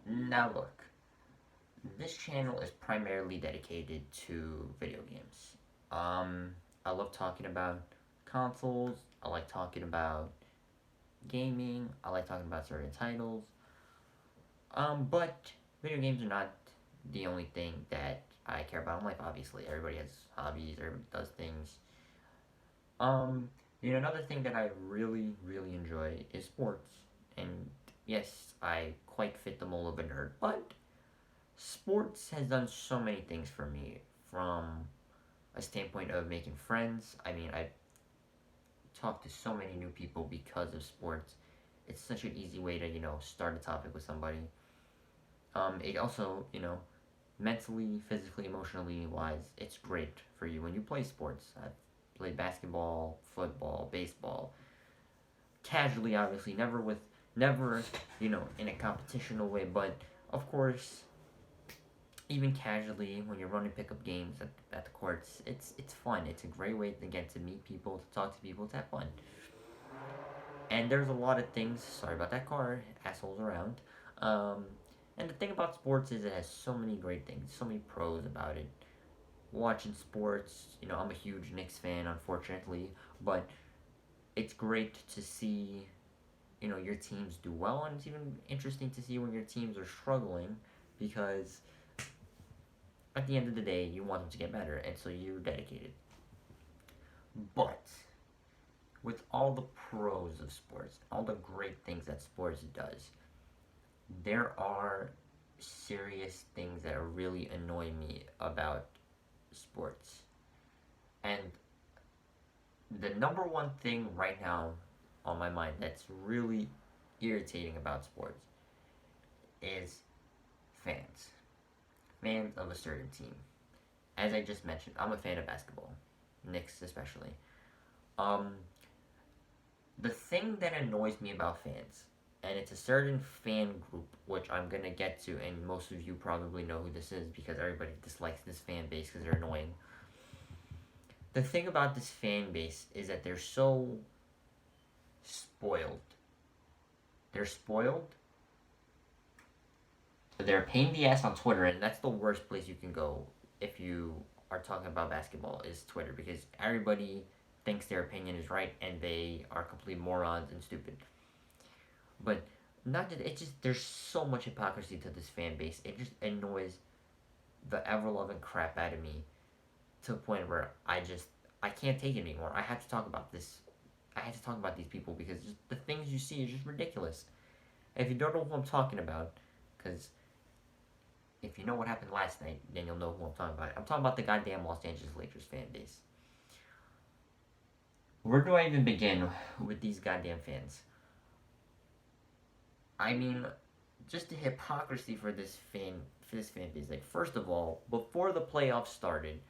Now look, this channel is primarily dedicated to video games. Um, I love talking about consoles. I like talking about gaming. I like talking about certain titles. But video games are not the only thing that I care about in life. Obviously, everybody has hobbies. Everybody does things. Um, another thing that I really, really enjoy is sports. And yes, I quite fit the mold of a nerd, but sports has done so many things for me from a standpoint of making friends. I mean, I talked to so many new people because of sports. It's such an easy way to, start a topic with somebody. It also, mentally, physically, emotionally wise, it's great for you when you play sports. I've played basketball, football, baseball, casually, obviously, never, in a competitional way, but of course, even casually when you're running pickup games at the courts, it's fun. It's a great way to get to meet people, to talk to people, to have fun. And there's a lot of things. Sorry about that car, assholes around. Um, and the thing about sports is it has so many great things, so many pros about it. Watching sports, I'm a huge Knicks fan, unfortunately, but it's great to see, your teams do well, and it's even interesting to see when your teams are struggling because at the end of the day, you want them to get better, and so you're dedicated. But with all the pros of sports, all the great things that sports does, there are serious things that really annoy me about sports. And the number one thing right now on my mind that's really irritating about sports is fans. Fans of a certain team. As I just mentioned, I'm a fan of basketball, Knicks especially. Um, the thing that annoys me about fans, and it's a certain fan group which I'm gonna get to, and most of you probably know who this is because everybody dislikes this fan base because they're annoying. The thing about this fan base is that they're so spoiled. They're spoiled. They're a pain in the ass on Twitter, and that's the worst place you can go if you are talking about basketball is Twitter because everybody thinks their opinion is right and they are complete morons and stupid. But not just it just there's so much hypocrisy to this fan base. It just annoys the ever loving crap out of me to a point where I can't take it anymore. I have to talk about this. I have to talk about these people because just the things you see is just ridiculous. If you don't know who I'm talking about, because if you know what happened last night, then you'll know who I'm talking about. I'm talking about the goddamn Los Angeles Lakers fan base. Where do I even begin with these goddamn fans? I mean, just the hypocrisy for this fan base. Like, first of all, before the playoffs started,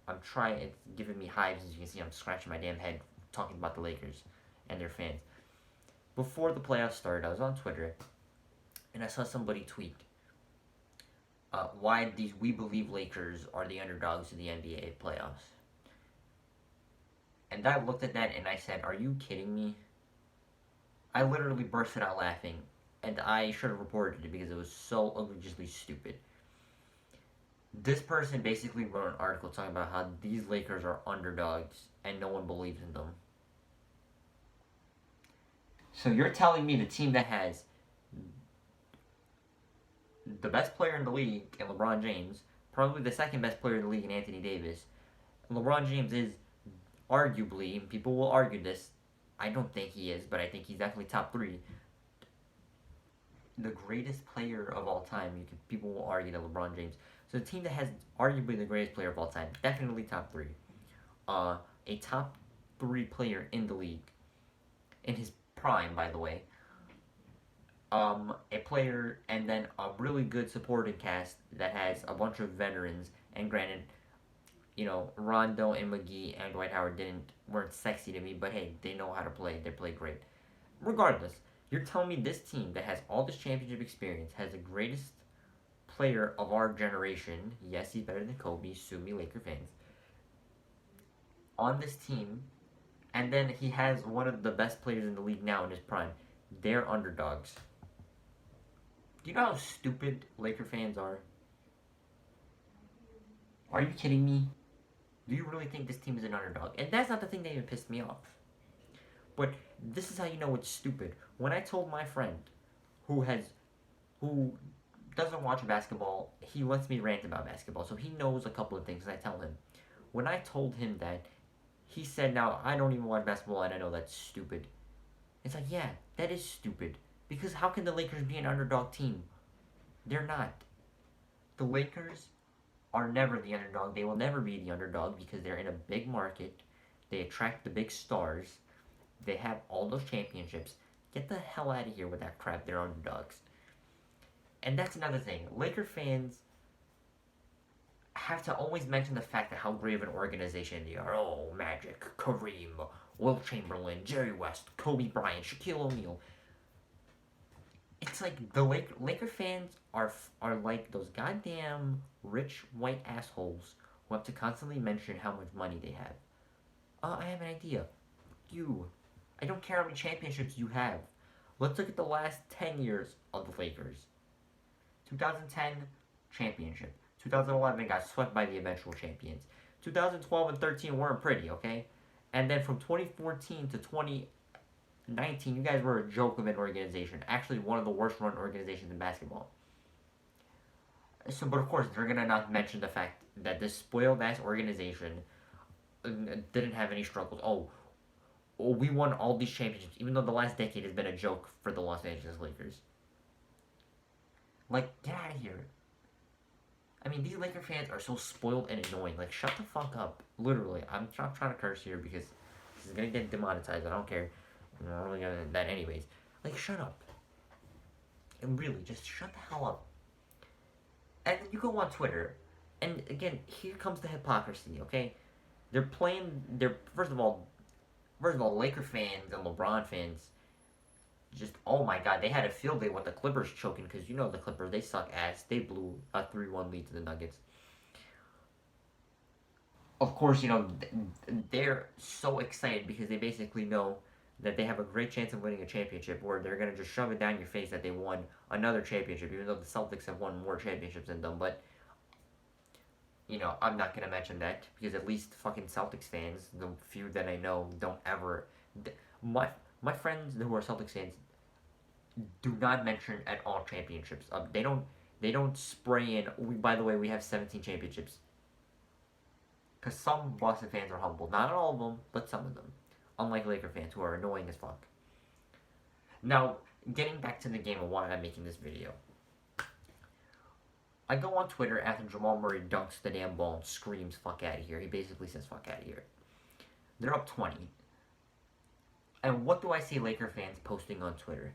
I'm trying. It's giving me hives as you can see. I'm scratching my damn head talking about the Lakers and their fans. Before the playoffs started, I was on Twitter and I saw somebody tweet why these we believe Lakers are the underdogs of the NBA playoffs. And I looked at that and I said, "Are you kidding me?" I literally bursted out laughing, and I should have reported it because it was so egregiously stupid. This person basically wrote an article talking about how these Lakers are underdogs and no one believes in them. So you're telling me the team that has the best player in the league in LeBron James, probably the second best player in the league in Anthony Davis, LeBron James is arguably, people will argue this, I don't think he is, but I think he's definitely top three, the greatest player of all time. People will argue that LeBron James. So the team that has arguably the greatest player of all time, definitely top three. Uh, a top three player in the league, in his prime, by the way. A player and then a really good supporting cast that has a bunch of veterans. And granted, Rondo and McGee and Dwight Howard weren't sexy to me, but hey, they know how to play. They play great. Regardless, you're telling me this team that has all this championship experience has the greatest player of our generation. Yes, he's better than Kobe. Sue me, Laker fans. On this team, and then he has one of the best players in the league now in his prime. They're underdogs. Do you know how stupid Laker fans are? Are you kidding me? Do you really think this team is an underdog? And that's not the thing that even pissed me off. But this is how you know it's stupid. When I told my friend who has who doesn't watch basketball, he lets me rant about basketball, so he knows a couple of things. And I tell him, when I told him that, he said, "Now I don't even watch basketball, and I know that's stupid." It's like, yeah, that is stupid. Because how can the Lakers be an underdog team? They're not. The Lakers are never the underdog. They will never be the underdog because they're in a big market. They attract the big stars. They have all those championships. Get the hell out of here with that crap. They're underdogs. And that's another thing. Laker fans have to always mention the fact that how great of an organization they are. Oh, Magic, Kareem, Will Chamberlain, Jerry West, Kobe Bryant, Shaquille O'Neal. It's like the Laker fans are like those goddamn rich white assholes who have to constantly mention how much money they have. I have an idea. You. I don't care how many championships you have. Let's look at the last 10 years of the Lakers. 2010, championship. 2011 got swept by the eventual champions. 2012 and 13 weren't pretty, okay? And then from 2014 to 2019, you guys were a joke of an organization. Actually, one of the worst run organizations in basketball. So, but of course, they're gonna not mention the fact that this spoiled ass organization didn't have any struggles. Oh, we won all these championships, even though the last decade has been a joke for the Los Angeles Lakers. Like, get out of here. I mean, these Laker fans are so spoiled and annoying. Like, shut the fuck up. Literally, I'm not trying to curse here because this is gonna get demonetized. I don't care. I'm not really gonna that anyways. Like, shut up. And really, just shut the hell up. And you go on Twitter, and again, here comes the hypocrisy. Okay, they're playing. They're first of all, Laker fans and LeBron fans. Just oh my god, they had a field day with the Clippers choking because you know the Clippers they suck ass. They blew a 3-1 lead to the Nuggets. Of course, you know they're so excited because they basically know that they have a great chance of winning a championship, or they're gonna just shove it down your face that they won another championship, even though the Celtics have won more championships than them. But I'm not gonna mention that because at least fucking Celtics fans, the few that I know, don't ever. My my friends who are Celtics fans do not mention at all championships. They don't spray in. By the way, we have 17 championships. Because some Boston fans are humble. Not all of them, but some of them. Unlike Laker fans who are annoying as fuck. Now, getting back to the game and why I'm making this video. I go on Twitter after Jamal Murray dunks the damn ball and screams fuck out of here. He basically says fuck out of here. They're up 20. And what do I see Laker fans posting on Twitter?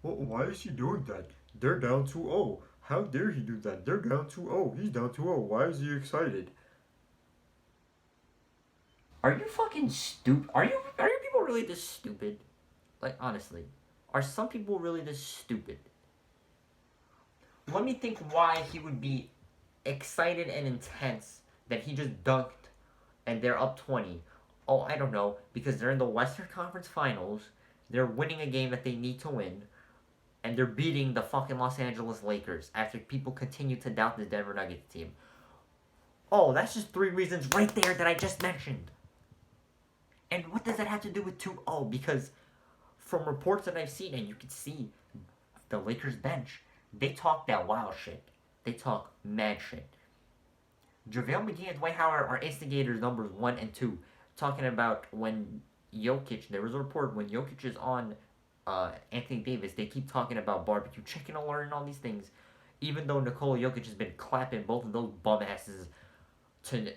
Well, why is he doing that? They're down 2-0. How dare he do that? They're down 2-0. He's down 2-0. Why is he excited? Are you fucking stupid? Are you people really this stupid? Like honestly, are some people really this stupid? Let me think why he would be excited and intense that he just dunked and they're up 20. Oh, I don't know, because they're in the Western Conference Finals, they're winning a game that they need to win, and they're beating the fucking Los Angeles Lakers after people continue to doubt the Denver Nuggets team. Oh, that's just three reasons right there that I just mentioned. And what does that have to do with 2-0? Because from reports that I've seen, and you can see the Lakers bench, they talk that wild shit. They talk mad shit. JaVale McGee and Dwight Howard are instigators numbers 1 and 2. Talking about when Jokic, there was a report when Jokic is on Anthony Davis, they keep talking about barbecue chicken alert and all these things. Even though Nikola Jokic has been clapping both of those bum asses to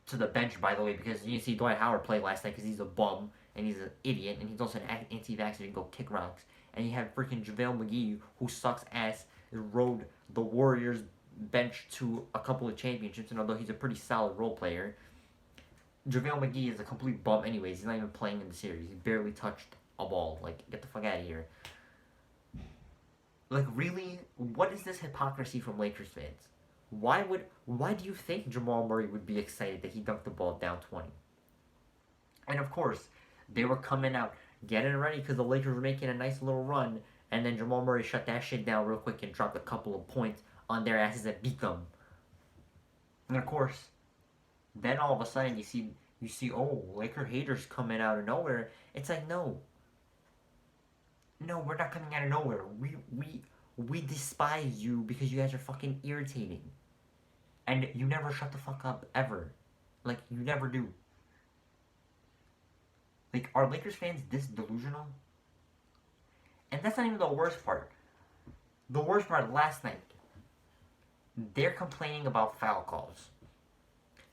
to the bench, by the way, because you see Dwight Howard play last night because he's a bum and he's an idiot and he's also an anti-vaxxer and go kick rocks. And you have freaking JaVale McGee who sucks ass, rode the Warriors bench to a couple of championships, and although he's a pretty solid role player, JaVale McGee is a complete bum anyways. He's not even playing in the series. He barely touched a ball. Like, get the fuck out of here. Like, really? What is this hypocrisy from Lakers fans? Why do you think Jamal Murray would be excited that he dunked the ball down 20? And of course, they were coming out. getting ready because the Lakers were making a nice little run, and then Jamal Murray shut that shit down real quick and dropped a couple of points on their asses and beat them. And of course, then all of a sudden you see Laker haters coming out of nowhere. It's like no, we're not coming out of nowhere. We despise you because you guys are fucking irritating, and you never shut the fuck up ever. Like you never do. Like are Lakers fans this delusional? And that's not even the worst part. The worst part last night, they're complaining about foul calls.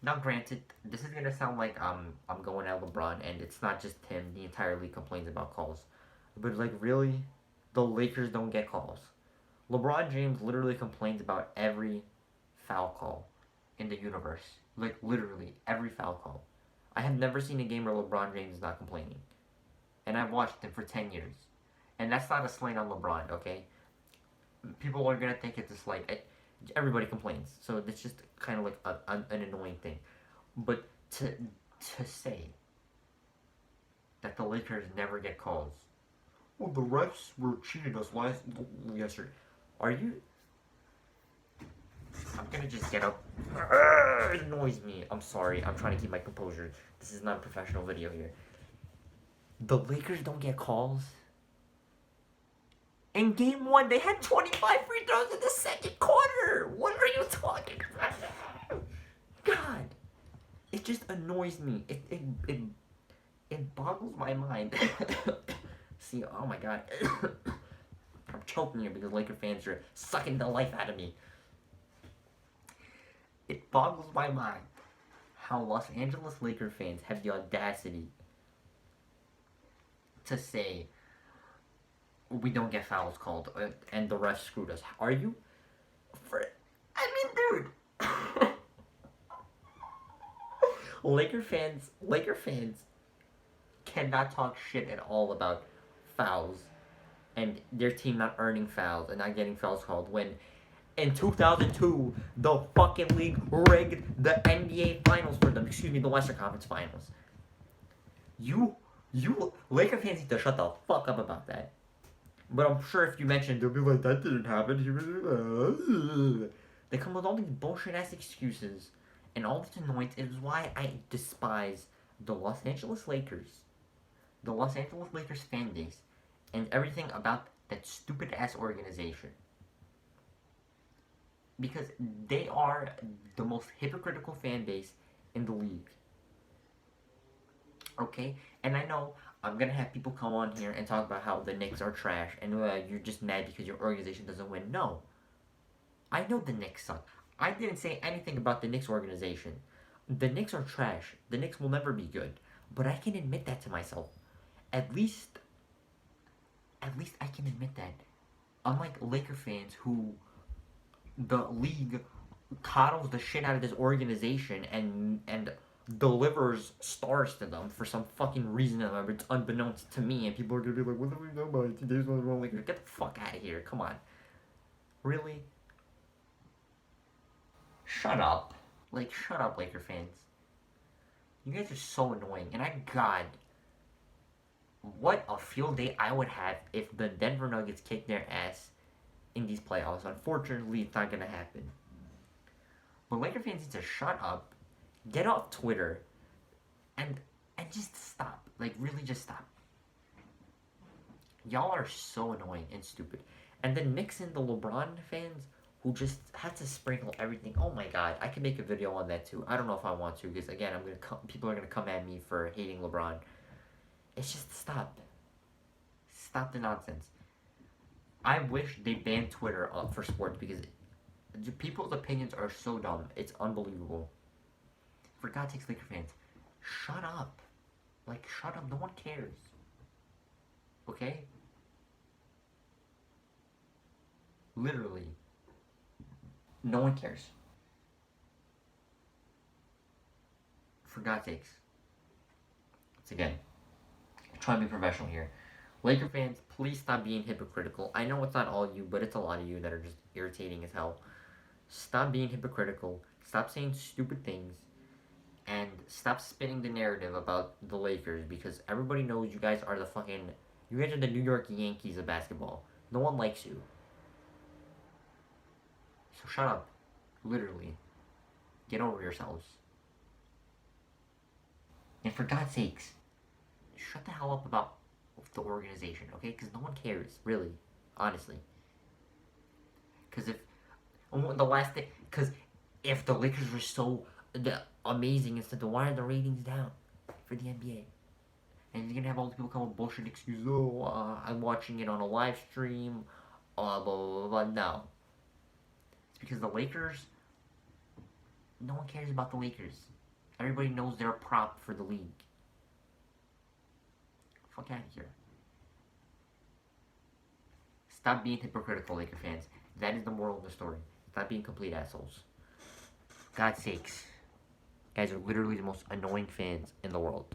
Now, granted, this is gonna sound like I'm going at LeBron, and it's not just him. The entire league complains about calls, but like really, the Lakers don't get calls. LeBron James literally complains about every foul call in the universe. Like literally every foul call. I have never seen a game where LeBron James is not complaining, and I've watched him for 10 years. And that's not a slight on LeBron, okay? People are gonna think it's a slight. Everybody complains, so it's just kind of like an annoying thing. But to say that the Lakers never get calls, well, the refs were cheating us yesterday. Are you? I'm gonna just get up. It annoys me. I'm sorry. I'm trying to keep my composure. This is not a professional video here. The Lakers don't get calls. In game one, they had 25 free throws in the second quarter. What are you talking about? God, it just annoys me. It boggles my mind. See, oh my God, I'm choking here because Laker fans are sucking the life out of me. It boggles my mind how Los Angeles Laker fans have the audacity to say we don't get fouls called and the refs screwed us. Are you? I mean, dude. Laker fans cannot talk shit at all about fouls and their team not earning fouls and not getting fouls called when in 2002 the fucking league rigged the NBA finals for them. Excuse me, the Western Conference Finals. You Laker fans need to shut the fuck up about that. But I'm sure if you mention, they'll be like, that didn't happen. They come with all these bullshit ass excuses and all this annoyance. It is why I despise the Los Angeles Lakers, the Los Angeles Lakers fan base, and everything about that stupid ass organization. Because they are the most hypocritical fan base in the league. Okay? And I know I'm gonna have people come on here and talk about how the Knicks are trash and you're just mad because your organization doesn't win. No. I know the Knicks suck. I didn't say anything about the Knicks organization. The Knicks are trash. The Knicks will never be good. But I can admit that to myself. At least I can admit that. Unlike Laker fans who the league coddles the shit out of this organization and delivers stars to them for some fucking reason or it's unbeknownst to me, and people are gonna be like, what do we know about it? Today's one wrong. Like, get the fuck out of here. Come on. Really? Shut up. Like, shut up, Laker fans. You guys are so annoying. And God, what a field day I would have if the Denver Nuggets kicked their ass in these playoffs. Unfortunately, it's not gonna happen. But Laker fans need to shut up, get off Twitter, and just stop. Like, really just stop. Y'all are so annoying and stupid. And then mix in the LeBron fans who just had to sprinkle everything. Oh my God, I can make a video on that too. I don't know if I want to because again, people are gonna come at me for hating LeBron. It's just stop. Stop the nonsense. I wish they banned Twitter for sports because people's opinions are so dumb. It's unbelievable. For God's sakes, Laker fans, shut up. Like, shut up. No one cares. Okay? Literally. No one cares. For God's sakes. Once again, trying to be professional here. Laker fans, please stop being hypocritical. I know it's not all you, but it's a lot of you that are just irritating as hell. Stop being hypocritical. Stop saying stupid things. And stop spinning the narrative about the Lakers because everybody knows you guys are the fucking. You guys are the New York Yankees of basketball. No one likes you. So shut up. Literally. Get over yourselves. And for God's sakes, shut the hell up about the organization, okay? Because no one cares, really. Honestly. Because if. The last thing. Because if the Lakers were so amazing instead, why are the ratings down for the NBA? And you're gonna have all the people come with bullshit excuses. Oh, I'm watching it on a live stream. Blah, blah, blah, blah. No. It's because the Lakers. No one cares about the Lakers. Everybody knows they're a prop for the league. Fuck out of here. Stop being hypocritical, Laker fans. That is the moral of the story. Stop being complete assholes. God's sakes. You guys are literally the most annoying fans in the world.